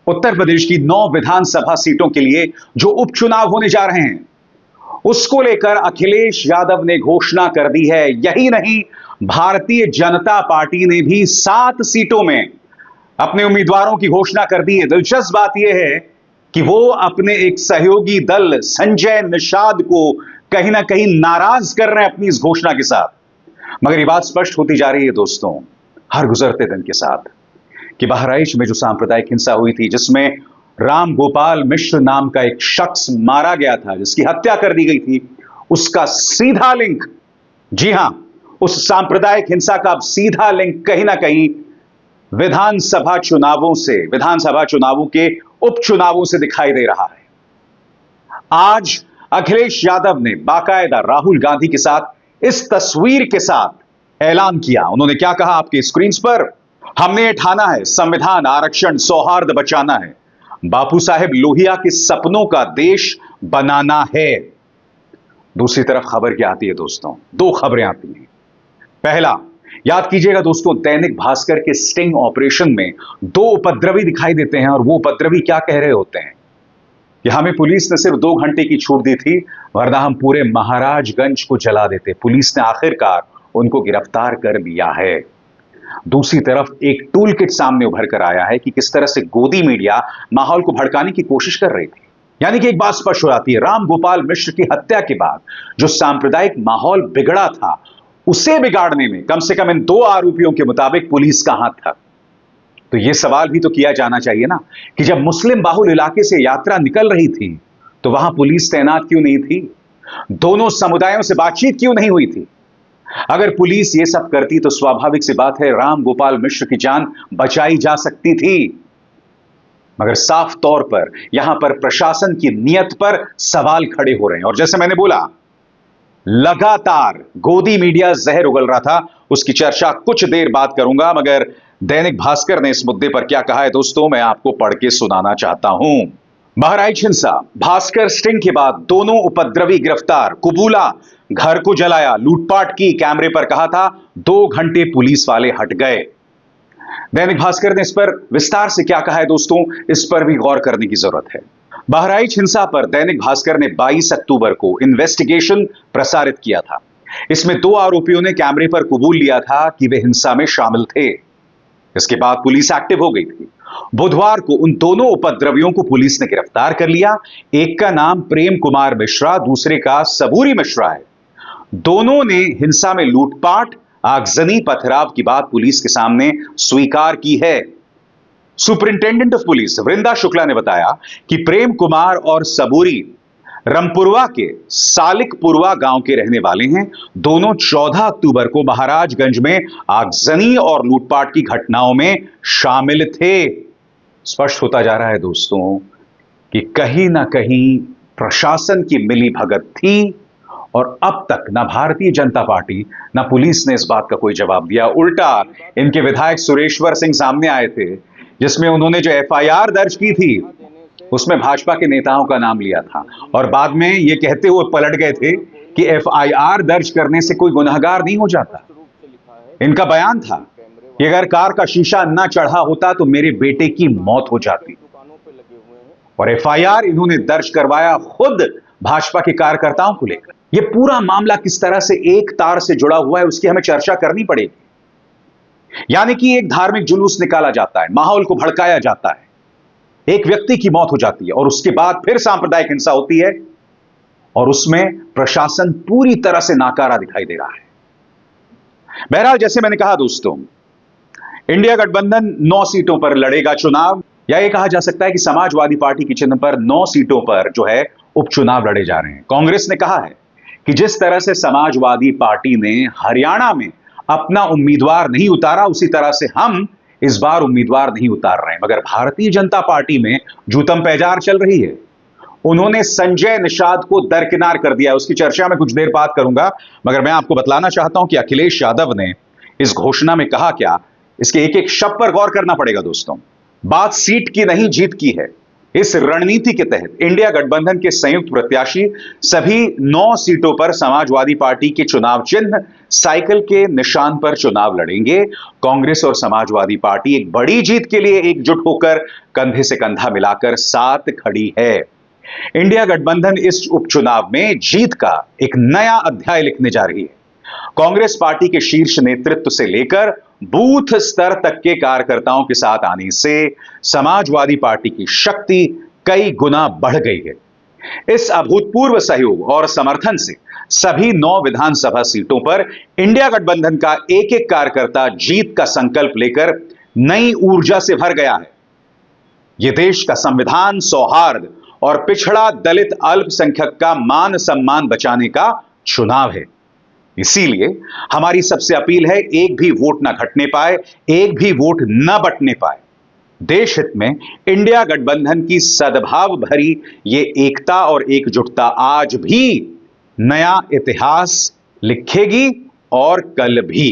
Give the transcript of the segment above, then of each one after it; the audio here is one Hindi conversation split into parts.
उत्तर प्रदेश की 9 विधानसभा सीटों के लिए जो उपचुनाव होने जा रहे हैं, उसको लेकर अखिलेश यादव ने घोषणा कर दी है। यही नहीं, भारतीय जनता पार्टी ने भी 7 सीटों में अपने उम्मीदवारों की घोषणा कर दी है। दिलचस्प बात यह है कि वो अपने एक सहयोगी दल संजय निषाद को कहीं ना कहीं नाराज कर रहे हैं अपनी इस घोषणा के साथ। मगर यह बात स्पष्ट होती जा रही है दोस्तों, हर गुजरते दिन के साथ, कि बहराइच में जो सांप्रदायिक हिंसा हुई थी, जिसमें राम गोपाल मिश्र नाम का एक शख्स मारा गया था, जिसकी हत्या कर दी गई थी, उसका सीधा लिंक, जी हां, उस सांप्रदायिक हिंसा का अब सीधा लिंक कहीं ना कहीं विधानसभा चुनावों से, विधानसभा चुनावों के उपचुनावों से दिखाई दे रहा है। आज अखिलेश यादव ने बाकायदा राहुल गांधी के साथ इस तस्वीर के साथ ऐलान किया। उन्होंने क्या कहा आपके स्क्रीन पर? हमने ये ठाना है, संविधान, आरक्षण, सौहार्द बचाना है, बापू साहेब लोहिया के सपनों का देश बनाना है। दूसरी तरफ खबर क्या आती है दोस्तों? 2 खबरें आती हैं। पहला, याद कीजिएगा दोस्तों, दैनिक भास्कर के स्टिंग ऑपरेशन में 2 उपद्रवी दिखाई देते हैं, और वो उपद्रवी क्या कह रहे होते हैं कि हमें पुलिस ने सिर्फ 2 घंटे की छूट दी थी, वरना हम पूरे महाराजगंज को जला देते। पुलिस ने आखिरकार उनको गिरफ्तार कर लिया है। दूसरी तरफ एक टूल किट सामने उभर कर आया है कि किस तरह से गोदी मीडिया माहौल को भड़काने की कोशिश कर रही थी। यानी कि एक बात स्पष्ट हो जाती है, राम गोपाल मिश्र की हत्या के बाद जो सांप्रदायिक माहौल बिगड़ा था, उसे बिगाड़ने में कम से कम इन 2 आरोपियों के मुताबिक पुलिस का हाथ था। तो यह सवाल भी तो किया जाना चाहिए ना कि जब मुस्लिम बाहुल इलाके से यात्रा निकल रही थी, तो वहां पुलिस तैनात क्यों नहीं थी? दोनों समुदायों से बातचीत क्यों नहीं हुई थी? अगर पुलिस ये सब करती तो स्वाभाविक सी बात है, राम गोपाल मिश्र की जान बचाई जा सकती थी। मगर साफ तौर पर यहां पर प्रशासन की नीयत पर सवाल खड़े हो रहे हैं। और जैसे मैंने बोला, लगातार गोदी मीडिया जहर उगल रहा था, उसकी चर्चा कुछ देर बाद करूंगा। मगर दैनिक भास्कर ने इस मुद्दे पर क्या कहा है दोस्तों, मैं आपको पढ़ के सुनाना चाहता हूं। बहराइच हिंसा, भास्कर स्टिंग के बाद दोनों उपद्रवी गिरफ्तार, कुबूला, घर को जलाया, लूटपाट की, कैमरे पर कहा था, 2 घंटे पुलिस वाले हट गए। दैनिक भास्कर ने इस पर विस्तार से क्या कहा है दोस्तों, इस पर भी गौर करने की जरूरत है। बहराइच हिंसा पर दैनिक भास्कर ने 22 अक्टूबर को इन्वेस्टिगेशन प्रसारित किया था। इसमें 2 आरोपियों ने कैमरे पर कबूल लिया था कि वे हिंसा में शामिल थे। इसके बाद पुलिस एक्टिव हो गई थी। बुधवार को उन दोनों उपद्रवियों को पुलिस ने गिरफ्तार कर लिया। एक का नाम प्रेम कुमार मिश्रा, दूसरे का सबूरी मिश्रा है। दोनों ने हिंसा में लूटपाट, आगजनी, पथराव की बात पुलिस के सामने स्वीकार की है। सुपरिंटेंडेंट ऑफ पुलिस वृंदा शुक्ला ने बताया कि प्रेम कुमार और सबूरी रमपुरवा के सालिकपुरवा गांव के रहने वाले हैं। दोनों 14 अक्टूबर को महाराजगंज में आगजनी और लूटपाट की घटनाओं में शामिल थे। स्पष्ट होता जा रहा है दोस्तों कि कहीं ना कहीं प्रशासन की मिली भगत थी, और अब तक ना भारतीय जनता पार्टी ना पुलिस ने इस बात का कोई जवाब दिया। उल्टा इनके विधायक सुरेश्वर सिंह सामने आए थे, जिसमें उन्होंने जो एफआईआर दर्ज की थी, उसमें भाजपा के नेताओं का नाम लिया था, और बाद में यह कहते हुए पलट गए थे कि एफआईआर दर्ज करने से कोई गुनहगार नहीं हो जाता। इनका बयान था कि अगर कार का शीशा ना चढ़ा होता तो मेरे बेटे की मौत हो जाती। और एफआईआर इन्होंने दर्ज करवाया खुद भाजपा के कार्यकर्ताओं को लेकर। यह पूरा मामला किस तरह से एक तार से जुड़ा हुआ है, उसकी हमें चर्चा करनी पड़ेगी। यानी कि एक धार्मिक जुलूस निकाला जाता है, माहौल को भड़काया जाता है, एक व्यक्ति की मौत हो जाती है, और उसके बाद फिर सांप्रदायिक हिंसा होती है, और उसमें प्रशासन पूरी तरह से नाकारा दिखाई दे रहा है। बहरहाल, जैसे मैंने कहा दोस्तों, इंडिया गठबंधन 9 सीटों पर लड़ेगा चुनाव, या यह कहा जा सकता है कि समाजवादी पार्टी के चिन्ह पर 9 सीटों पर जो है उपचुनाव लड़े जा रहे हैं। कांग्रेस ने कहा है कि जिस तरह से समाजवादी पार्टी ने हरियाणा में अपना उम्मीदवार नहीं उतारा, उसी तरह से हम इस बार उम्मीदवार नहीं उतार रहे हैं। मगर भारतीय जनता पार्टी में जूतम पैजार चल रही है। उन्होंने संजय निषाद को दरकिनार कर दिया। उसकी चर्चा में कुछ देर बाद करूंगा, मगर मैं आपको बतलाना चाहता हूं कि अखिलेश यादव ने इस घोषणा में कहा क्या, इसके एक एक शब्द पर गौर करना पड़ेगा दोस्तों। बात सीट की नहीं, जीत की है। इस रणनीति के तहत इंडिया गठबंधन के संयुक्त प्रत्याशी सभी 9 सीटों पर समाजवादी पार्टी के चुनाव चिन्ह साइकिल के निशान पर चुनाव लड़ेंगे। कांग्रेस और समाजवादी पार्टी एक बड़ी जीत के लिए एकजुट होकर कंधे से कंधा मिलाकर साथ खड़ी है। इंडिया गठबंधन इस उपचुनाव में जीत का एक नया अध्याय लिखने जा रही है। कांग्रेस पार्टी के शीर्ष नेतृत्व से लेकर बूथ स्तर तक के कार्यकर्ताओं के साथ आने से समाजवादी पार्टी की शक्ति कई गुना बढ़ गई है। इस अभूतपूर्व सहयोग और समर्थन से सभी 9 विधानसभा सीटों पर इंडिया गठबंधन का एक एक कार्यकर्ता जीत का संकल्प लेकर नई ऊर्जा से भर गया है। यह देश का संविधान, सौहार्द और पिछड़ा दलित अल्पसंख्यक का मान सम्मान बचाने का चुनाव है। इसीलिए हमारी सबसे अपील है, एक भी वोट ना घटने पाए, एक भी वोट ना बंटने पाए। देश हित में इंडिया गठबंधन की सद्भाव भरी ये एकता और एकजुटता आज भी नया इतिहास लिखेगी और कल भी।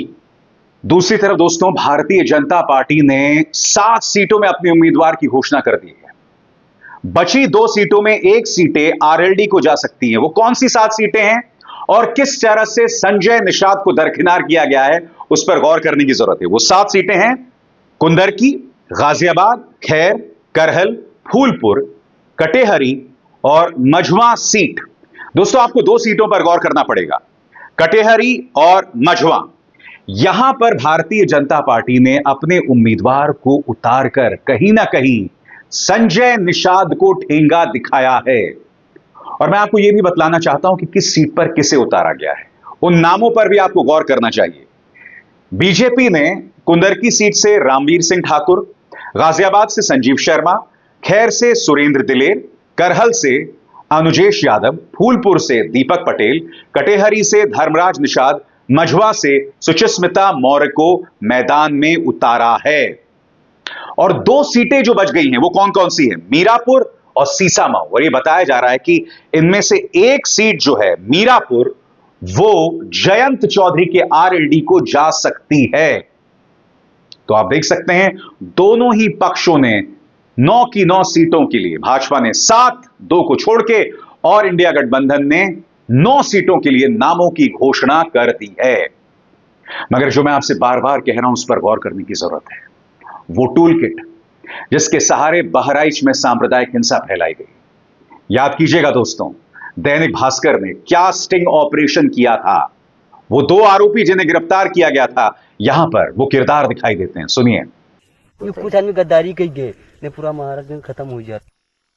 दूसरी तरफ दोस्तों, भारतीय जनता पार्टी ने 7 सीटों में अपने उम्मीदवार की घोषणा कर दी है। बची 2 सीटों में 1 सीटें आरएलडी को जा सकती हैं। वो कौन सी 7 सीटें हैं और किस तरह से संजय निषाद को दरकिनार किया गया है, उस पर गौर करने की जरूरत है। वो 7 सीटें हैं कुंदरकी, गाजियाबाद, खैर, करहल, फूलपुर, कटेहरी और मझवा सीट। दोस्तों, आपको 2 सीटों पर गौर करना पड़ेगा, कटेहरी और मझवा। यहां पर भारतीय जनता पार्टी ने अपने उम्मीदवार को उतारकर कहीं ना कहीं संजय निषाद को ठेंगा दिखाया है। और मैं आपको यह भी बतलाना चाहता हूं कि किस सीट पर किसे उतारा गया है। उन नामों पर भी आपको गौर करना चाहिए। बीजेपी ने कुंदरकी सीट से रामवीर सिंह ठाकुर, गाजियाबाद से संजीव शर्मा, खैर से सुरेंद्र दिलेर, करहल से अनुजेश यादव, फूलपुर से दीपक पटेल, कटेहरी से धर्मराज निषाद, मझवा से सुचिस्मिता मौर्य को मैदान में उतारा है। और 2 सीटें जो बच गई हैं वो कौन कौन सी हैं? मीरापुर और सीसामऊ। और ये बताया जा रहा है कि इनमें से 1 सीट जो है मीरापुर, वो जयंत चौधरी के आरएलडी को जा सकती है। तो आप देख सकते हैं दोनों ही पक्षों ने 9 की 9 सीटों के लिए, भाजपा ने 7, 2 को छोड़ के, और इंडिया गठबंधन ने 9 सीटों के लिए नामों की घोषणा कर दी है। मगर जो मैं आपसे बार बार कह रहा हूं उस पर गौर करने की जरूरत है। वो टूल किट जिसके सहारे बहराइच में सांप्रदायिक हिंसा फैलाई गई। याद कीजिएगा दोस्तों, दैनिक भास्कर ने क्या स्टिंग ऑपरेशन किया था। वो 2 आरोपी जिन्हें गिरफ्तार किया गया था, यहां पर वो किरदार दिखाई देते हैं। सुनिए। कुछ आदमी गद्दारी कही गए ने पूरा महाराष्ट्र खत्म हो जाता,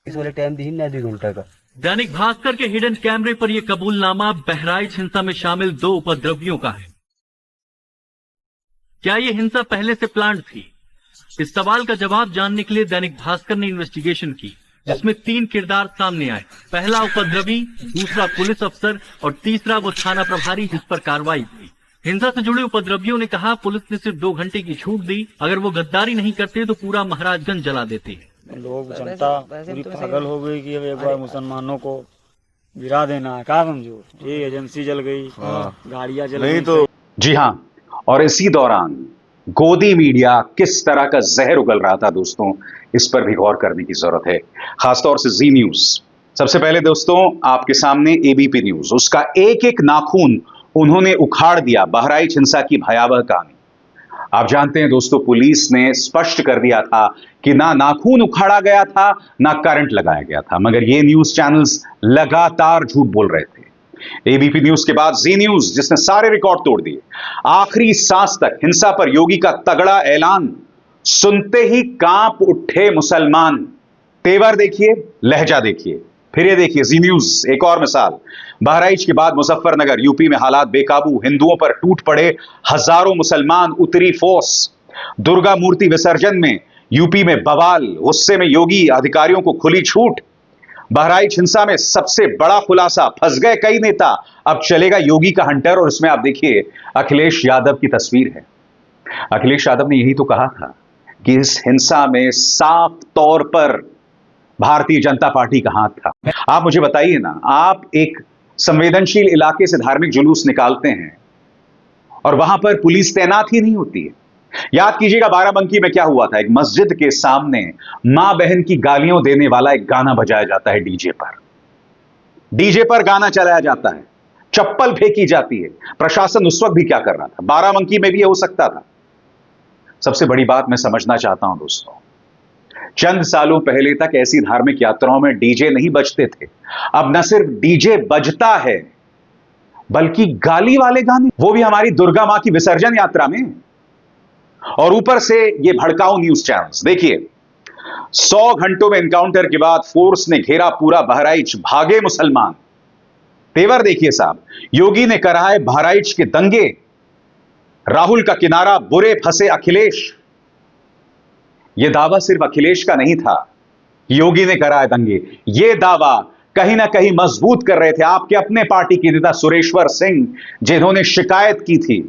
इस वाले टाइम दी ना 2 घंटा का। दैनिक भास्कर के हिडन कैमरे पर यह कबूलनामा बहराइच हिंसा में शामिल 2 उपद्रवियों का है। क्या यह हिंसा पहले से प्लान्ड थी? इस सवाल का जवाब जानने के लिए दैनिक भास्कर ने इन्वेस्टिगेशन की, जिसमें 3 किरदार सामने आए। पहला उपद्रवी, दूसरा पुलिस अफसर और तीसरा वो थाना प्रभारी जिस पर कार्रवाई हुई। हिंसा से जुड़े उपद्रवियों ने कहा पुलिस ने सिर्फ 2 घंटे की छूट दी, अगर वो गद्दारी नहीं करते तो पूरा महाराजगंज जला देते। लोग जनता पूरी पागल हो गई कि अब एक बार मुसलमानों को गिरा देना है, क्या समझो। ये एजेंसी जल गई, गाड़ियां जल गई। तो जी हां, और इसी दौरान गोदी मीडिया किस तरह का जहर उगल रहा था दोस्तों, इस पर भी गौर करने की जरूरत है, खासतौर से जी न्यूज। सबसे पहले दोस्तों आपके सामने एबीपी न्यूज, उसका एक एक नाखून उन्होंने उखाड़ दिया। बहराइच हिंसा की भयावह कहानी आप जानते हैं दोस्तों, पुलिस ने स्पष्ट कर दिया था कि ना नाखून उखाड़ा गया था, ना करंट लगाया गया था, मगर ये न्यूज चैनल्स लगातार झूठ बोल रहे थे। एबीपी न्यूज के बाद जी न्यूज, जिसने सारे रिकॉर्ड तोड़ दिए। आखिरी सांस तक हिंसा पर योगी का तगड़ा ऐलान, सुनते ही कांप उठे मुसलमान। तेवर देखिए, लहजा देखिए। फिर ये देखिए जी न्यूज, एक और मिसाल। बहराइच के बाद मुजफ्फरनगर, यूपी में हालात बेकाबू, हिंदुओं पर टूट पड़े हजारों मुसलमान, उतरी फोर्स। दुर्गा मूर्ति विसर्जन में यूपी में बवाल, गुस्से में योगी, अधिकारियों को खुली छूट। बहराइच हिंसा में सबसे बड़ा खुलासा, फंस गए कई नेता, अब चलेगा योगी का हंटर। और इसमें आप देखिए अखिलेश यादव की तस्वीर है। अखिलेश यादव ने यही तो कहा था कि इस हिंसा में साफ तौर पर भारतीय जनता पार्टी का हाथ था। आप मुझे बताइए ना, आप एक संवेदनशील इलाके से धार्मिक जुलूस निकालते हैं और वहां पर पुलिस तैनात ही नहीं होती है, याद कीजिएगा बाराबंकी में क्या हुआ था। एक मस्जिद के सामने मां बहन की गालियों देने वाला एक गाना बजाया जाता है, डीजे पर गाना चलाया जाता है, चप्पल फेंकी जाती है। प्रशासन उस वक्त भी क्या कर रहा था? बाराबंकी में भी यह हो सकता था। सबसे बड़ी बात मैं समझना चाहता हूं दोस्तों, चंद सालों पहले तक ऐसी धार्मिक यात्राओं में डीजे नहीं बजते थे। अब न सिर्फ डीजे बजता है, बल्कि गाली वाले गाने, वो भी हमारी दुर्गा मां की विसर्जन यात्रा में। और ऊपर से ये भड़काऊ न्यूज चैनल्स। देखिए, 100 घंटों में एनकाउंटर के बाद फोर्स ने घेरा पूरा बहराइच, भागे मुसलमान। तेवर देखिए साहब, योगी ने कराए बहराइच के दंगे, राहुल का किनारा, बुरे फंसे अखिलेश। यह दावा सिर्फ अखिलेश का नहीं था, योगी ने कराए दंगे। यह दावा कहीं ना कहीं मजबूत कर रहे थे आपके अपने पार्टी के नेता सुरेश्वर सिंह, जिन्होंने शिकायत की थी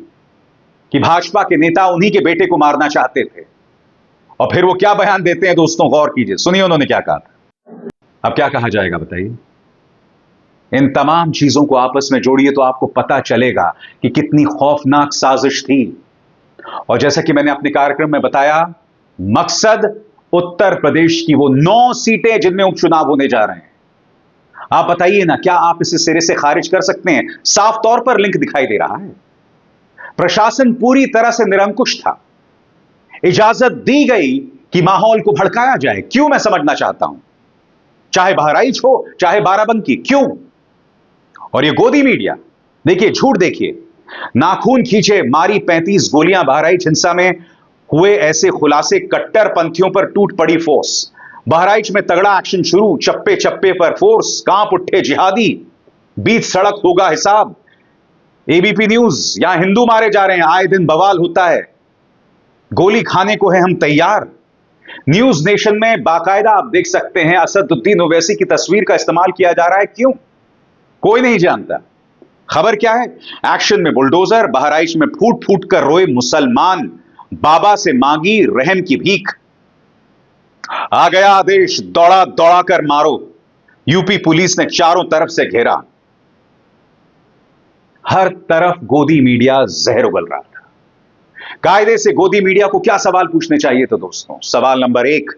कि भाजपा के नेता उन्हीं के बेटे को मारना चाहते थे। और फिर वो क्या बयान देते हैं दोस्तों, गौर कीजिए, सुनिए उन्होंने क्या कहा था। अब क्या कहा जाएगा बताइए? इन तमाम चीजों को आपस में जोड़िए तो आपको पता चलेगा कि कितनी खौफनाक साजिश थी। और जैसा कि मैंने अपने कार्यक्रम में बताया, मकसद उत्तर प्रदेश की वो 9 सीटें जिनमें उपचुनाव होने जा रहे हैं। आप बताइए ना, क्या आप इसे सिरे से खारिज कर सकते हैं? साफ तौर पर लिंक दिखाई दे रहा है। प्रशासन पूरी तरह से निरंकुश था। इजाजत दी गई कि माहौल को भड़काया जाए। क्यों, मैं समझना चाहता हूं। चाहे बहराइच हो, चाहे बाराबंकी, क्यों? और ये गोदी मीडिया, देखिए झूठ, देखिए नाखून खींचे, मारी 35 गोलियां। बहराइच हिंसा में हुए ऐसे खुलासे, कट्टरपंथियों पर टूट पड़ी फोर्स। बहराइच में तगड़ा एक्शन शुरू, चप्पे चप्पे पर फोर्स, कांप उठे जिहादी, बीच सड़क होगा हिसाब। एबीपी न्यूज, यहां हिंदू मारे जा रहे हैं, आए दिन बवाल होता है, गोली खाने को है हम तैयार। न्यूज नेशन में बाकायदा आप देख सकते हैं असदुद्दीन ओवैसी की तस्वीर का इस्तेमाल किया जा रहा है। क्यों? कोई नहीं जानता। खबर क्या है? एक्शन में बुलडोजर, बहराइच में फूट फूट कर रोए मुसलमान, बाबा से मांगी रहम की भीख। आ गया आदेश, दौड़ा दौड़ा कर मारो। यूपी पुलिस ने चारों तरफ से घेरा। हर तरफ गोदी मीडिया जहर उगल रहा था। कायदे से गोदी मीडिया को क्या सवाल पूछने चाहिए तो दोस्तों, सवाल नंबर 1,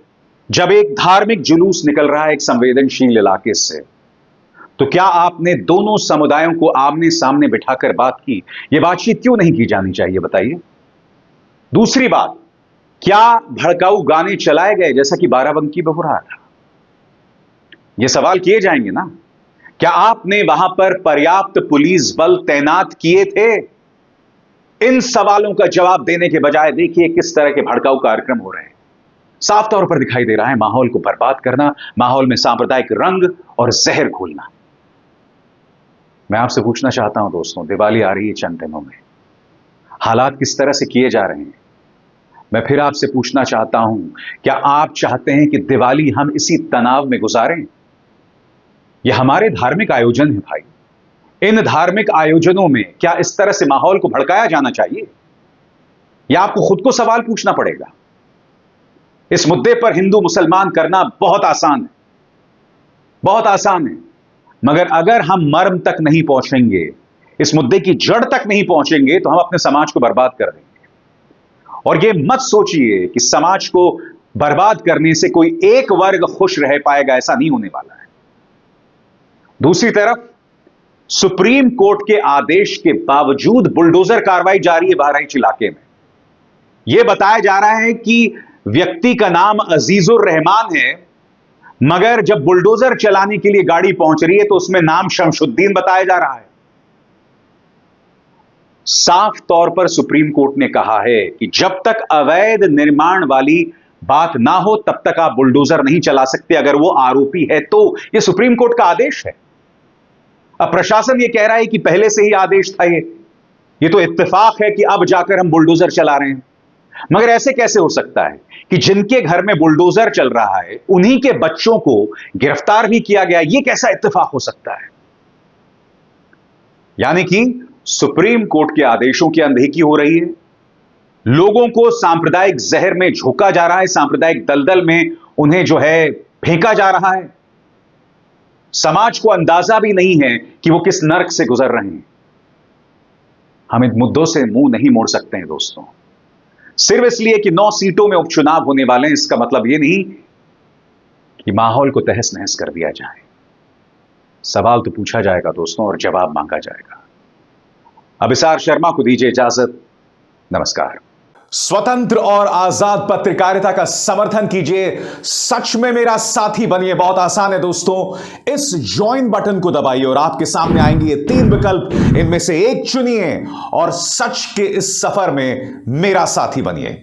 जब एक धार्मिक जुलूस निकल रहा है एक संवेदनशील इलाके से, तो क्या आपने दोनों समुदायों को आमने सामने बिठाकर बात की? यह बातचीत क्यों नहीं की जानी चाहिए बताइए? दूसरी बात, क्या भड़काऊ गाने चलाए गए जैसा कि बाराबंकी में हो रहा था? यह सवाल किए जाएंगे ना। क्या आपने वहां पर पर्याप्त पुलिस बल तैनात किए थे? इन सवालों का जवाब देने के बजाय देखिए किस तरह के भड़काऊ कार्यक्रम हो रहे हैं। साफ तौर पर दिखाई दे रहा है माहौल को बर्बाद करना, माहौल में सांप्रदायिक रंग और जहर घोलना। मैं आपसे पूछना चाहता हूं दोस्तों, दिवाली आ रही है चंद दिनों में, हालात किस तरह से किए जा रहे हैं? मैं फिर आपसे पूछना चाहता हूं, क्या आप चाहते हैं कि दिवाली हम इसी तनाव में गुजारें? यह हमारे धार्मिक आयोजन है भाई। इन धार्मिक आयोजनों में क्या इस तरह से माहौल को भड़काया जाना चाहिए? यह आपको खुद को सवाल पूछना पड़ेगा। इस मुद्दे पर हिंदू मुसलमान करना बहुत आसान है, बहुत आसान है, मगर अगर हम मर्म तक नहीं पहुंचेंगे, इस मुद्दे की जड़ तक नहीं पहुंचेंगे, तो हम अपने समाज को बर्बाद कर देंगे। और यह मत सोचिए कि समाज को बर्बाद करने से कोई एक वर्ग खुश रह पाएगा, ऐसा नहीं होने वाला है। दूसरी तरफ सुप्रीम कोर्ट के आदेश के बावजूद बुलडोजर कार्रवाई जारी है बहराइच इलाके में। यह बताया जा रहा है कि व्यक्ति का नाम अजीजुर रहमान है, मगर जब बुलडोजर चलाने के लिए गाड़ी पहुंच रही है तो उसमें नाम शमशुद्दीन बताया जा रहा है। साफ तौर पर सुप्रीम कोर्ट ने कहा है कि जब तक अवैध निर्माण वाली बात ना हो तब तक आप बुलडोजर नहीं चला सकते, अगर वो आरोपी है तो। यह सुप्रीम कोर्ट का आदेश है। अब प्रशासन यह कह रहा है कि पहले से ही आदेश था, ये तो इत्तेफाक है कि अब जाकर हम बुलडोजर चला रहे हैं। मगर ऐसे कैसे हो सकता है कि जिनके घर में बुलडोजर चल रहा है उन्हीं के बच्चों को गिरफ्तार भी किया गया? यह कैसा इत्तेफाक हो सकता है? यानी कि सुप्रीम कोर्ट के आदेशों की अनदेखी हो रही है, लोगों को सांप्रदायिक जहर में झोंका जा रहा है, सांप्रदायिक दलदल में उन्हें जो है फेंका जा रहा है। समाज को अंदाजा भी नहीं है कि वो किस नर्क से गुजर रहे हैं। हम इन मुद्दों से मुंह नहीं मोड़ सकते हैं दोस्तों। सिर्फ इसलिए कि 9 सीटों में उपचुनाव होने वाले हैं, इसका मतलब यह नहीं कि माहौल को तहस नहस कर दिया जाए। सवाल तो पूछा जाएगा दोस्तों और जवाब मांगा जाएगा। अभिसार शर्मा को दीजिए इजाजत। नमस्कार। स्वतंत्र और आजाद पत्रकारिता का समर्थन कीजिए, सच में मेरा साथी बनिए। बहुत आसान है दोस्तों, इस ज्वाइन बटन को दबाइए और आपके सामने आएंगे ये 3 विकल्प, इनमें से एक चुनिए और सच के इस सफर में मेरा साथी बनिए।